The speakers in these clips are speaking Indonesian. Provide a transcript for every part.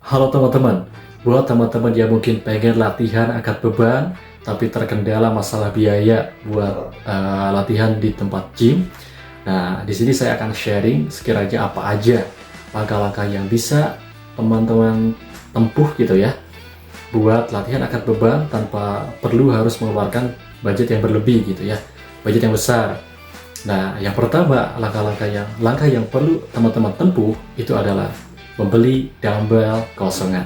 Halo teman-teman, buat teman-teman yang mungkin pengen latihan angkat beban tapi terkendala masalah biaya buat latihan di tempat gym. Nah, di sini saya akan sharing sekiranya apa aja langkah-langkah yang bisa teman-teman tempuh gitu ya buat latihan angkat beban tanpa perlu harus mengeluarkan budget yang berlebih gitu ya, budget yang besar. Nah, yang pertama, langkah yang perlu teman-teman tempuh itu adalah membeli dumbbell kosongan.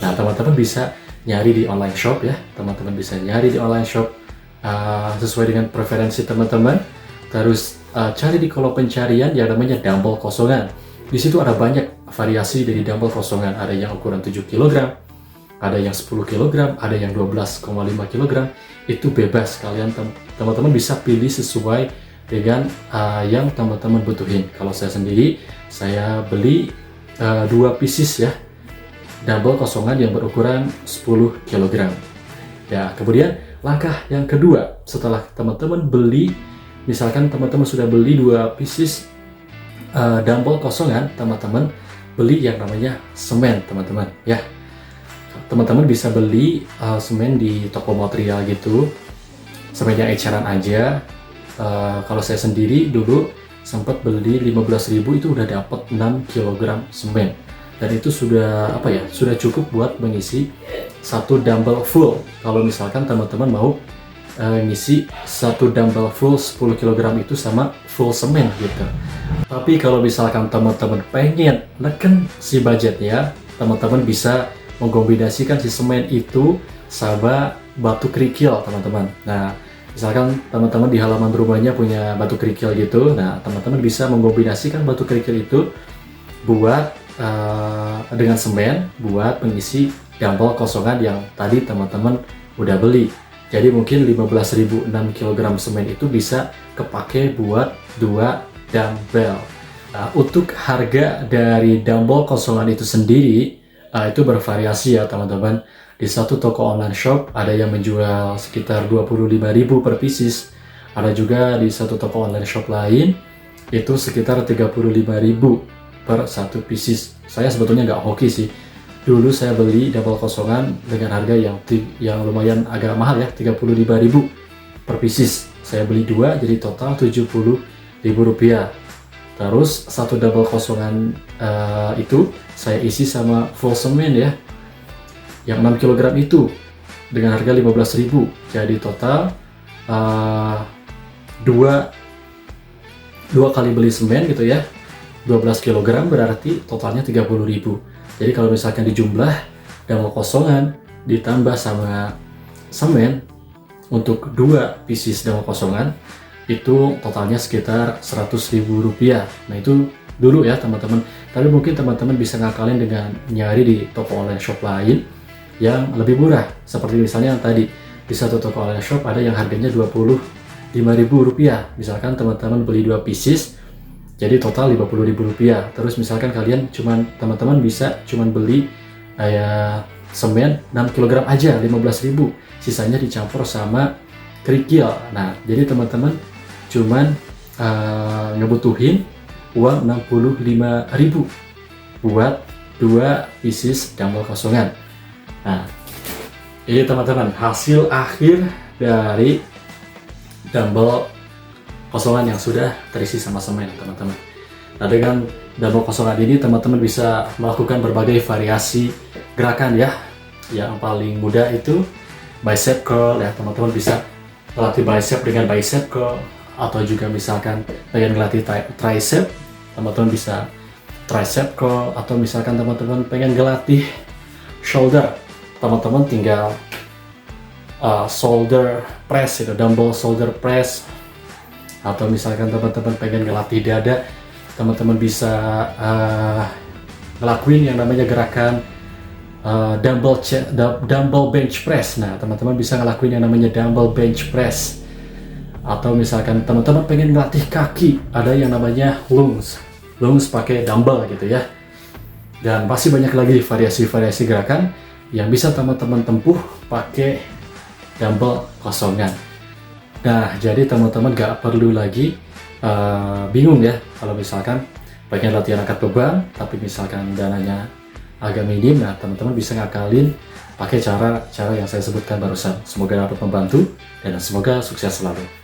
Nah, teman-teman bisa nyari di online shop ya. Teman-teman bisa nyari di online shop sesuai dengan preferensi teman-teman. Terus cari di kolom pencarian yang namanya dumbbell kosongan. Di situ ada banyak variasi dari dumbbell kosongan. Ada yang ukuran 7 kg, ada yang 10 kg, ada yang 12,5 kg. Itu bebas, kalian teman-teman bisa pilih sesuai dengan yang teman-teman butuhin. Kalau saya sendiri, saya beli 2 pieces ya, dumbbell kosongan yang berukuran 10 kg. Ya, kemudian langkah yang kedua, setelah teman-teman beli, misalkan teman-teman sudah beli 2 pieces dumbbell kosongan, teman-teman beli yang namanya semen, teman-teman ya. Teman-teman bisa beli semen di toko material gitu, semen yang eceran aja. Kalau saya sendiri dulu sempat beli 15.000 itu udah dapat 6 kg semen, dan itu sudah sudah cukup buat mengisi satu dumbbell full. Kalau misalkan teman-teman mau ngisi satu dumbbell full 10 kg itu sama full semen gitu. Tapi kalau misalkan teman-teman pengen neken si budgetnya, teman-teman bisa mengkombinasikan si semen itu sama batu kerikil, teman-teman. Nah, misalkan teman-teman di halaman rumahnya punya batu kerikil gitu, nah teman-teman bisa mengkombinasikan batu kerikil itu buat dengan semen buat mengisi dumbbell kosongan yang tadi teman-teman udah beli. Jadi mungkin 15.000 6 kg semen itu bisa kepake buat 2 dumbbell. Nah, untuk harga dari dumbbell kosongan itu sendiri itu bervariasi ya teman-teman. Di satu toko online shop ada yang menjual sekitar 25.000 per pieces. Ada juga di satu toko online shop lain itu sekitar 35.000 per satu pieces. Saya sebetulnya nggak hoki sih. Dulu saya beli dumbbell kosongan dengan harga yang lumayan agak mahal ya, 35.000 per pieces. Saya beli 2 jadi total 70.000 rupiah. Terus satu dumbbell kosongan itu saya isi sama full semen ya, yang 6 kg itu dengan harga 15.000. Jadi total 2 kali beli semen gitu ya, 12 kg berarti totalnya 30.000. Jadi kalau misalkan dijumlah dumbbell kosongan ditambah sama semen untuk 2 pieces dumbbell kosongan itu totalnya sekitar 100.000 rupiah. Nah itu dulu ya teman-teman. Tapi mungkin teman-teman bisa ngakalin dengan nyari di toko online shop lain yang lebih murah. Seperti misalnya yang tadi di satu toko online shop ada yang harganya 25.000 rupiah. Misalkan teman-teman beli 2 pieces jadi total 50.000 rupiah. Terus misalkan teman-teman bisa beli semen 6 kg aja 15.000, sisanya dicampur sama kerikil. Nah jadi teman-teman ngebutuhin uang 65.000 buat 2 pieces dumbbell kosongan. Nah, ini teman-teman hasil akhir dari dumbbell kosongan yang sudah terisi sama semen, teman-teman. Nah, dengan dumbbell kosongan ini teman-teman bisa melakukan berbagai variasi gerakan ya. Yang paling mudah itu bicep curl ya, teman-teman bisa melatih bicep dengan bicep curl, atau juga misalkan pengen melatih tricep, teman-teman bisa tricep curl, atau misalkan teman-teman pengen ngelatih shoulder, teman-teman tinggal shoulder press itu, dumbbell shoulder press. Atau misalkan teman-teman pengen ngelatih dada, teman-teman bisa ngelakuin yang namanya gerakan dumbbell bench press. Nah teman-teman bisa ngelakuin yang namanya dumbbell bench press. Atau misalkan teman-teman pengen ngelatih kaki, ada yang namanya lunge pakai dumbbell gitu ya. Dan masih banyak lagi variasi-variasi gerakan yang bisa teman-teman tempuh pakai dumbbell kosongan. Nah, jadi teman-teman gak perlu lagi bingung ya kalau misalkan pengen latihan angkat beban tapi misalkan dananya agak minim, nah teman-teman bisa ngakalin pakai cara yang saya sebutkan barusan. Semoga dapat membantu dan semoga sukses selalu.